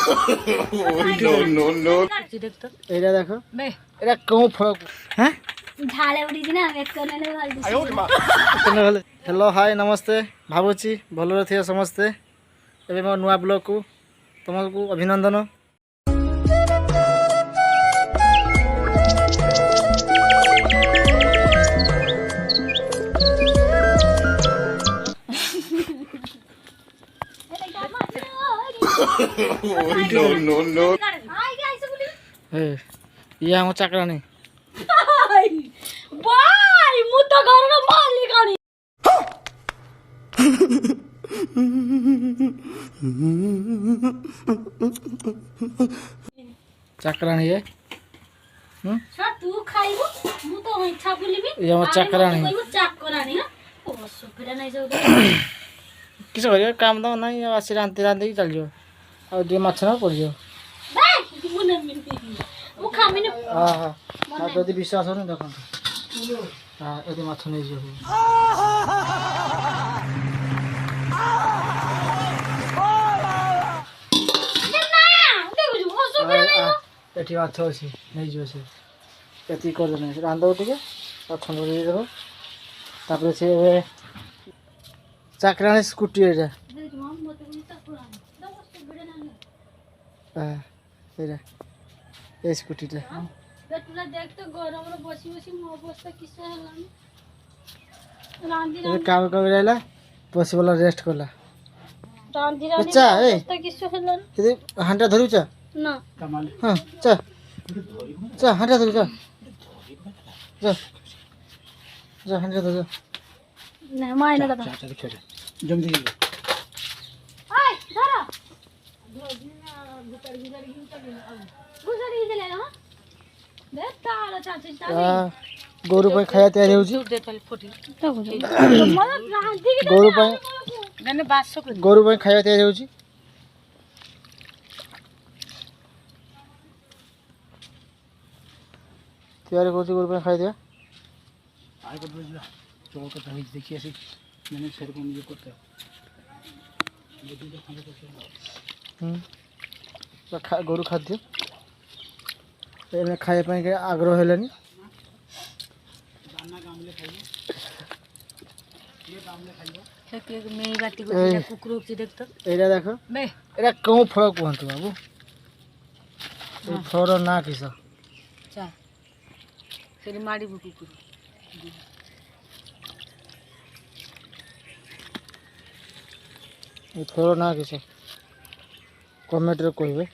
No no no দেখ তো এটা দেখো বে এটা কোন ফরক হ্যাঁ ঝালে উড়িছি না আমি একটু নেলে ভাল দিছি हेलो हाय नमस्ते भावुची भलरे थिए समस्ते एबे मो नुआ ब्लॉग को तुमको अभिनंदन नो नो नो আই গাইছে বলি ए ये हम चाकरानी ভাই মু তো ঘরের মালিক আনি चाकरानी है স্যার তুই খাইবো মু তো ইচ্ছা বলিবি ये हम चाकरानी কইবো চাকরানি না ও সুবিধা নাই যাও किस करियो काम दाम नहीं आसी रांती रांती चल जो आ दे माछ ना पड़ जो ভাই মু না মিলবি মু খামিনি हां हां आ जदी विश्वास हो न देखो हां एदी माछ नहीं जो एठी माछ अछि नहीं जो से एती कर देने रांदो टिके अच्छा नहीं देखो तापर से चाकरानी स्कूटी है ए स्कूटी टा বেটুলা দেখ তো গরমরে বসি বসি মো অবস্থা কিসে হলানি রান্দি ए काम कर रहला पॉसिबल रेस्ट करला রান্দি अच्छा ए অবস্থা কিসে হলানি यदि हांडा धरु चा না हां चा चा हांडा धरु चा जा जा हांडा धरु না মাইনা দাদা जम दी আই ধরো গুজরি দিলে না দেখ তাল চাচি गोरु पे खाया तैयार होउची দে তাহলে ফটি তো বুঝো মত রান্দি কি गोरु पे গানে বাস করে गोरु पे खाया तैयार होउची तैयार होउची गोरु पे खाया दिया आय को बुझला चोर का तभी देखिए ऐसे मैंने सर को मुझे करता गोरु खाद्य एने खाए पाए के आग्रह हेलानी মেয়ে বাটি করে কুকুর উঠছে দেখ তো एटा देखो বে एटा कोन फरक कहंतु बाबू ए फर ना किस চা সেটি মারিব কুকুর ए फर ना किस कमेंट रे कहबे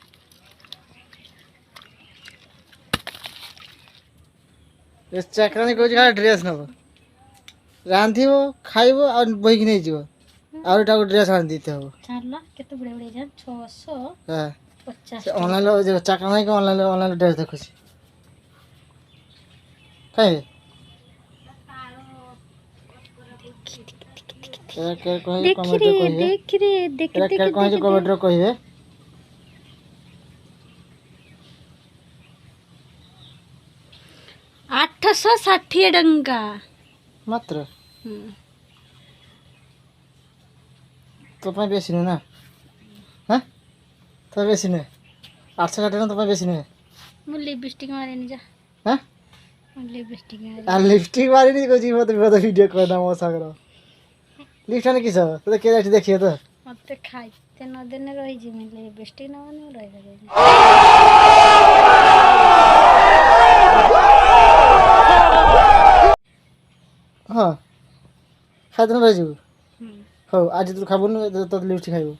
ए चाकरानी को जगह ड्रेस नब रांधिबो खाइबो और बही कि नहीं जीवो और एटा को ड्रेस आन दीते हो ছাড়লা কত বড় বড় যান 650 हां ऑनलाइन जो चाकरानी के ऑनलाइन ड्रेस देखो छी काहे एक कहि कमेंट रे कहिए देख रे देख एक कहि कमेंट रे कहिए 860 टंका मात्र तो पे बेसी नहीं ना हां तो बेसी नहीं 800 का तो पे बेसी नहीं मु लिपस्टिक मारे नि जा हां लिपस्टिक मारे आ लिपस्टिक मारी नहीं को जी मत वीडियो करना मो सागर लिफ्ट ने किस तो के जाती देखिए तो मत खाइते न देने रही जी मैं लिपस्टिक न माने रही रही हां खाते न रही हो आज तू खाबो न तो लिपस्टिक खाइबो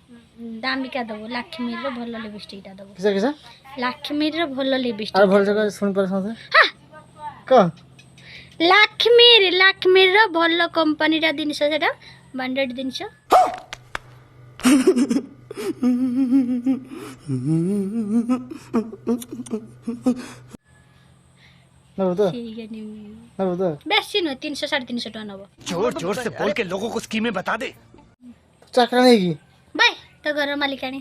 दामिका दबो लक्ष्मी रो भलो लिपस्टिक ता दबो किसे किसे लक्ष्मी रो भलो लिपस्टिक और भल जगह सुन पर साथे क लक्ष्मी रो भलो कंपनी रा दिनस सेटा ब्रांडेड दिनस नबो तो ठीक है नहीं नबो तो बेसी न 300 350 टका नबो जोर जोर से बोल के लोगों को स्कीमें बता दे चाकरानी की बाय तो घर मालिकानी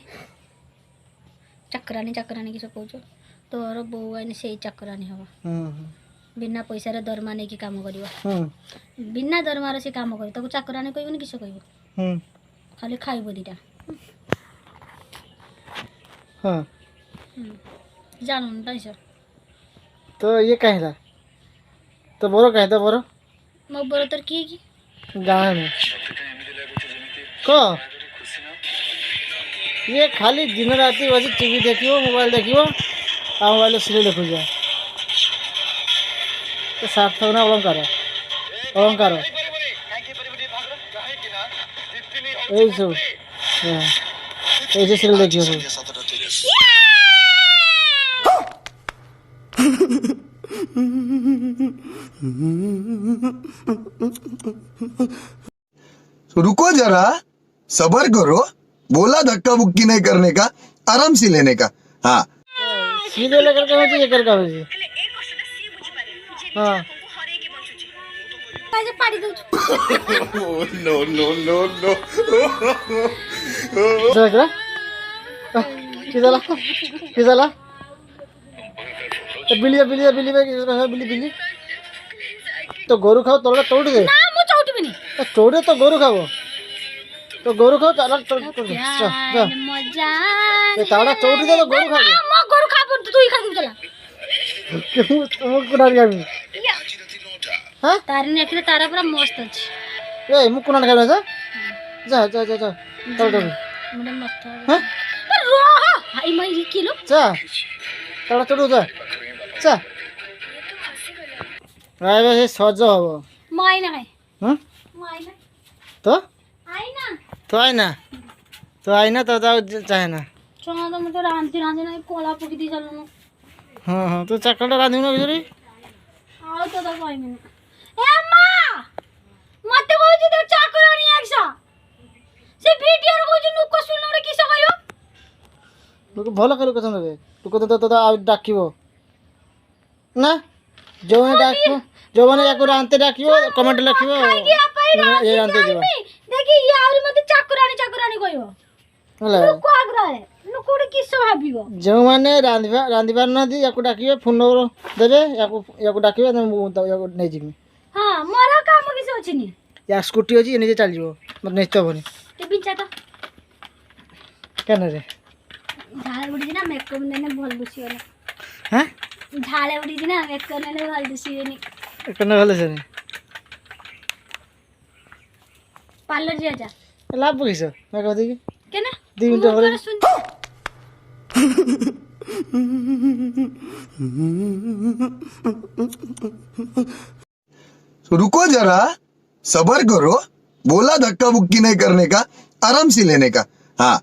चक्रानी चक्रानी किस कहू तोर बो आनी से चक्रानी हवा बिना पैसा रे दरमा नहीं की काम करियो बिना दरमा रे से काम करियो ताको चक्रानी कहबो किस कहबो खाली खाइबो दीटा हाँ জানো না তাই স্যার तो ये कहला तो बोरो कहता बोरो ମୋ ବର ତୋର କିଏ କି जाना नहीं को ये खाली दिन राति बस टीवी देखियो मोबाइल देखियो आ मोबाइल सीरियल देखो जा तो सार्थक ना अलंकार এই সব হ্যাঁ এই যে সিরিয়াল দেখিও সব रुको जरा सबर करो बोला धक्का बुक्की नहीं करने का आराम से लेने का हाँ सीरियल करके होची ये करके होची हां কাজে পাড়ি দউছ no no no no দেখরা কি জালা बिल्ली बिल्ली तो गोरु खाओ तोड़ा तोड़ दे না মু চাউটিবিনি तोड़े तो गोरु खाओ चला तोड़ মজা ये ताड़ा तोड़ दे तो गोरु खाओ মো গরু খাবো তুই খাবি চলা क्यों तुम कुनार गामी हां তার নেকলে তারা পুরা মস্ত আছে ए मु कुनार गामी जा तोड़ মানে মস্ত हां রো হাই মাই কিলো जा ताड़ा तोड़ जा राय बे सज हबो মাই না খাই हां মাই না तो আই না आई ना तो चाहे ना চলা তো মতে রাঁধি নাই কলা পকি দি চালু हाँ तो चकलटा रांधी ना बिजरी আও তো দা কইমি এ মা মতে কইছি তো চাকরানি একসা সে ভিডিও রে কইছি নুক শুনো রে কিসা কইও लोग भला करे कसम रे लोग तो आ डाकिबो ना जोने डाकिबो जोने याको रांते डाकिबो कमेंट लिखिबो ये रांते जीवा देखि ये आउरी मते चाकरानी कइयो होला नुक आग्रह नुक रे किसो भाबिबो जो माने रांधिबार ना दी याको डाकिबो फोन नंबर देबे याको डाकिबो याको नै जिमी हां मोरा काम किसो अछि नी या स्कूटी अछि एने जे चल जीवो मत नेस्तो बनी ते बिचा तो केन रे झाळे उडी ना मेकअप नेने भल दुसियो हैं झाळे उडी ना मेकअप नेने भल दुसियो नी केन भले से पार्लर जा जा लाभ किसो मैं कहती कि केना 2 मिनट भले रुको जरा सबर करो बोला धक्का बुक्की नहीं करने का आराम से लेने का हाँ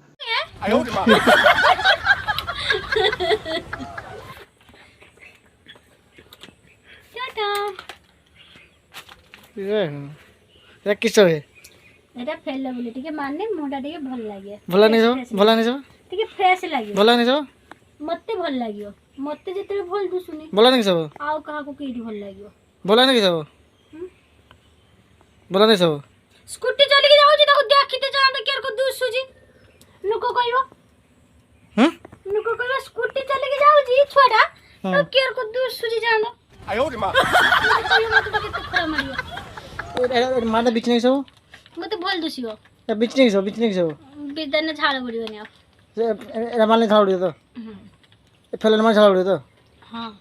टाटा ये किसो है এটা ফেললে বলি টিকে মানে মোটা টিকে ভাল লাগে भला नहीं सब টিকে ফ্রেশ লাগে भला नहीं सब মতে ভাল লাগিও মতে যেতে ভাল দুসুনি भला नहीं सब আও কাহাকু কিটি ভাল লাগিও भला नहीं सब भला नहीं सब স্কুটি চলিকি যাউছি তাকু দেখিতে যান কের কো দুসুজি নুকো কইবো हैं নুকো কইবো স্কুটি চলিকি যাউছি ছোড়া তো কের কো দুসুজি যান ayo de ma মতে টিকে তো খরা মারিও माने बीच नहीं सब মতে ভাল দুসিও बीच नहीं सब বিদানে ঝাড় পড়িবনি আও এরা মানলে ছাড়ি তো ফেলেন মানে ছাড়ি তো হ্যাঁ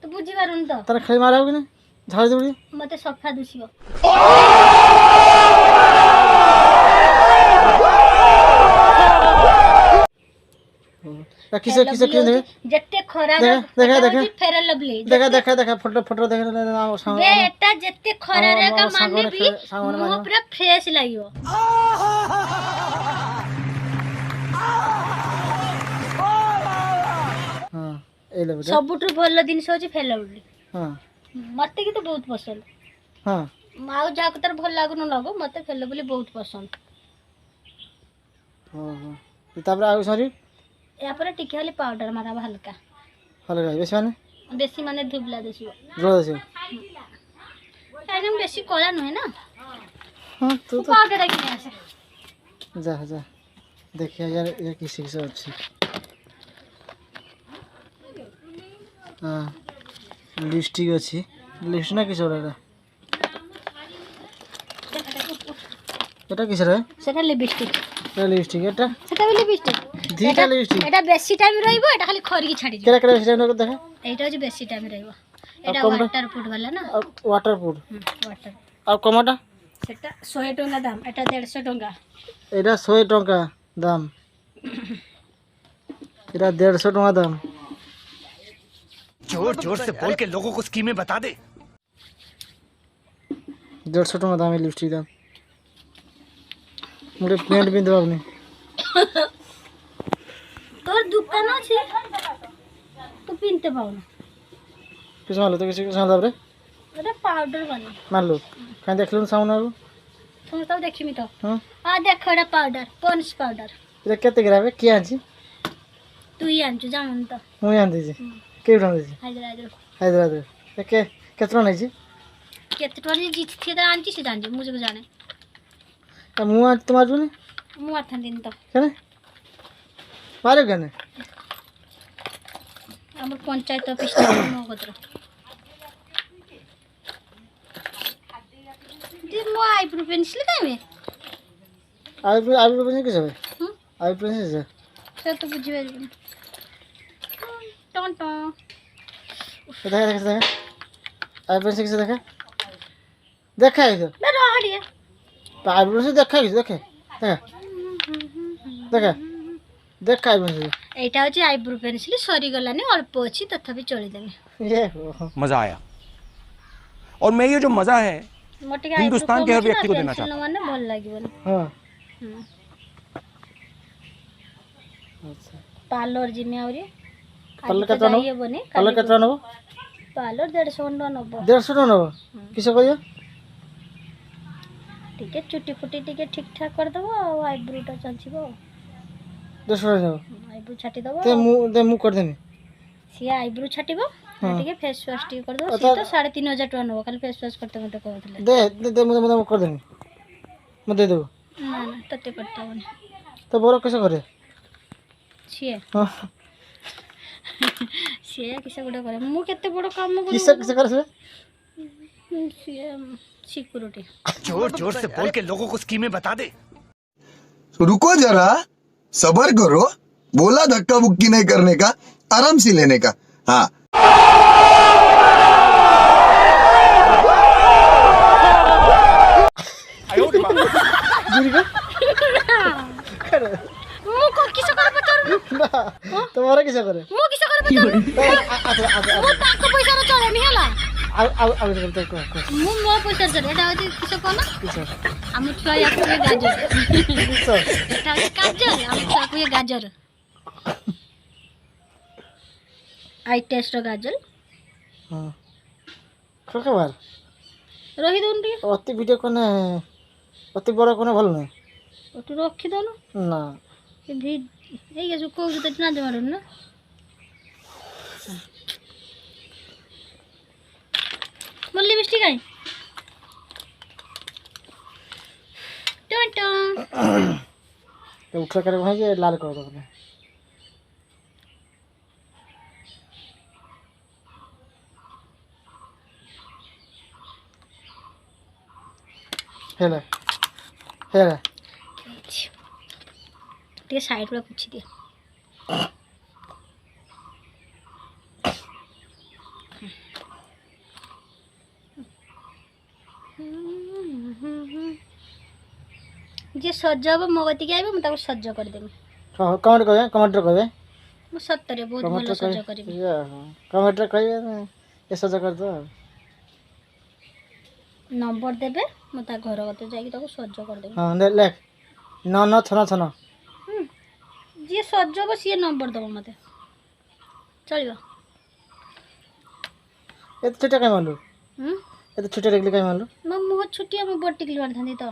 তো বুঝি পারুন তো তারা খাই মারা হবে না ঝাড়ি দিবি মতে সফা দুসিও किसे देखे যেতে খরা देखा ফেরা লভলি देखा फोटो देख বেটা যেতে খরা রে কা মানে বি মো পুরা ফ্রেশ লাগিও हां ए ले बेटा सबुठु ভাল জিনিস হচ্ছে ফেলা লভলি हां মতে কি তো বহুত পছন্দ हां মাও যাক তার ভাল লাগু ন লাগু মতে ফেলা লভলি বহুত পছন্দ हां তারপরে আর সরি এরপরে টিকে হলে পাউডার মারা হালকা ভালো গাই বেশি মানে ধুবলা দিছিও জোর আছে একদম বেশি কলা নয় না हां तो পাউডার কিনে আসে जा देखिए यार ये किसी से अच्छी हाँ लिपस्टिक अच्छी लिपस्टिक ना किस এটা কিসের সেটা লিপস্টিক লিপস্টিক এটা সেটা বলি লিপস্টিক দুইটা লিপস্টিক এটা বেশি টাইম রইব এটা খালি খরিকি ছাড়ি দিও কেরা কেরা সেটা দেখা এইটা হচ্ছে বেশি টাইম রইব এটা কমটা? ওয়াটারপ্রুফ বালা না ওয়াটারপ্রুফ ওয়াটার আর কমাটা সেটা 100 টাকা দাম এটা 150 টাকা এটা 100 টাকা দাম এটা 150 টাকা দাম जोर जोर से बोल के लोगों को स्कीमें बता दे 150 টাকা দাম এই লিপস্টিক দাম মোটে প্যান্ট পিনতে আপনি তোর দোকান আছে তো কিনতে পাও না কিছু মারলো তো কিছু মারলো রে এটা পাউডার বানা মারলো কাই দেখলুন সামনে আলো তুমি তো দেখিমি তো হ্যাঁ দেখো এটা পাউডার পন্স পাউডার এটা কেতে গ্রাবে কি আনছি তুই আনছো জানো তো মুই আনতেছি কে আনতেছি হায়দ্রাবাদ হায়দ্রাবাদ কে কেতরা নাইছি কেতে টরি জিত থেকে আনছি সে জানছি মুঝে জানে মু আজ তোমার জন্য মু আথান দিন তো কেন পারে কেন আমার পঞ্চায়েত অফিস থেকে মগদ্র দি মো আইব্রো পেন্সিল কাইবে আইব্রো পেন্সিল কি যাবে হুম আইব্রো পেন্সিল যা সেটা তো বুঝি পারবি না টন টন দেখা দেখা দেখা আইব্রো পেন্সিল কিছু দেখা দেখা এই তো না হারিয়ে আইব্রো পেন্সিল দেখা কিছু দেখে দেখা দেখা দেখা আইব্রো পেন্সিল এইটা হচ্ছে আইব্রো পেন্সিল সরি গলানি অল্প আছে তথাপি চলে দেবে ইয়ে मजा आया और मैं ये जो मजा है মোটিকে हिंदुस्तान के हर व्यक्ति को देना চাই মানে ভাল লাগিব না হ্যাঁ হুম আচ্ছা পার্লর জিমে আউরি পার্লর কত নেব বনে পার্লর কত নেব পার্লর 150 টাকা নেব 150 টাকা নেব কিসে কইও ठीक है चुट्टी फुटी टिके ठीक ठाक कर दबो और आईब्रोटा चलछिबो 150 টাকা নেব आईब्रो छाटी दबो তে মু করে দেনি सी आईब्रो छाटिबो टिके फेस वॉश टिके कर दबो अतः- सी तो 3500 टाका नेबो खाली फेस वॉश करते मते कहउतले দে দে মু করে দেনি মু দে দেব ना ना तते करता बने তো বড় কিসে করে छिए হ্যাঁ सी किसे गुडा करे मु केते बड़ काम कर কিসে কিসে করে সে सी सिक्योरिटी जोर जोर से बोल के लोगों को स्कीमें बता दे रुको जरा सबर करो बोला धक्का बुक्की नहीं करने का आराम से लेने का हाँ मु को किसे करे बचर তোমারে কিসে করে मु किसे करे बचर আচ্ছা আচ্ছা मु ताको पैसा रे चले नी हला আগে করতে কো मु मो पैसा चले एटा होती किसे कोना কিসে हम छुआ या को गाजर কিসে एटा गाजर हम छुआ को गाजर आई टेस्ट गाजर হ্যাঁ কতবার रही दोन रे অতি ভিডিও কোনে অতি বড় কোনে ভালো না ओ तू रखी दो ना না ये भी এই গেছে কো তো না দে মারুন না মল্লি মিষ্টি খাই টন টন উঠা করে ভাই যে লাল করে দেব না হেলা হেলা ଟିକେ ସାଇଡ୍ ରେ ପୁଛି ଦିଅ ଯେ ସଜ ହବ ମୋ କତିକି ଆଇବ ମୁଁ ତାକୁ ସଜ କରିଦେବି କମେଣ୍ଟ କହିବେ ମୁଁ ସତରେ ବହୁତ ଭଲ ସଜ କରିବି କମେଣ୍ଟ କହିବେ ଏ ସଜ କରିଦେବ ନମ୍ବର ଦେବେ ମୁଁ ତା ଘର କତିରେ ଯାଇକି ତାକୁ ସଜ କରିଦେବି ହଁ ଲେଖ ନ ନ ଛନ ଛନ ଯିଏ ସଜ ହବ ସିଏ ନମ୍ବର ଦେବ ମୋତେ ଚଳିବ ଏତେ ଛୋଟ କାଇଁ ମାରଲୁ ହୁଁ ଏତେ ଛୋଟ ରେଗଲି କାଇଁ ମାରଲୁ ମୋ ମୁହଁ ଛୁଟିଆ ମୁଁ ବଡ଼ ଟିକିଲି ମାରିଥାନ୍ତି ତ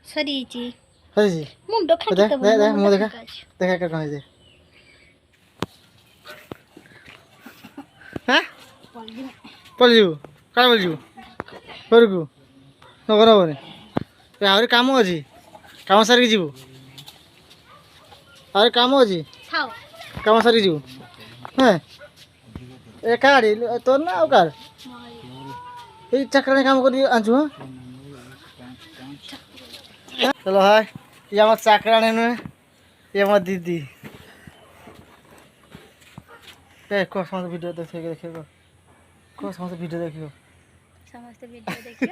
ସରିଯାଇଛି ହଇଛି ମୁଣ୍ଡ ଦେ ଖାଇକି ଦେ ଦେ ମୁଁ ଦେଖା ଦେଖା କଣ ହେଇଛି হ্যাঁ পলিଯିବୁ କାଳେ ପଳିଯିବୁ ଘରକୁ ନଗର ହେବନି ଆହୁରି କାମ ଅଛି କାମ ସାରିକି ଯିବୁ ଆହୁରି କାମ ଅଛି ଥାଉ କାମ ସାରିକି ଯିବୁ হ্যাঁ ए काड़ी तोर ना ओकार এই চাকরানি কাম করি আনছু হ্যাঁ চলো ভাই এই আমার চাকরানি নয় এই আমার দিদি কো সমস্ত ভিডিও দেখে দেখে কো সমস্ত ভিডিও দেখিও ସମସ୍ତେ ଭିଡ଼ିଓ ଦେଖିବ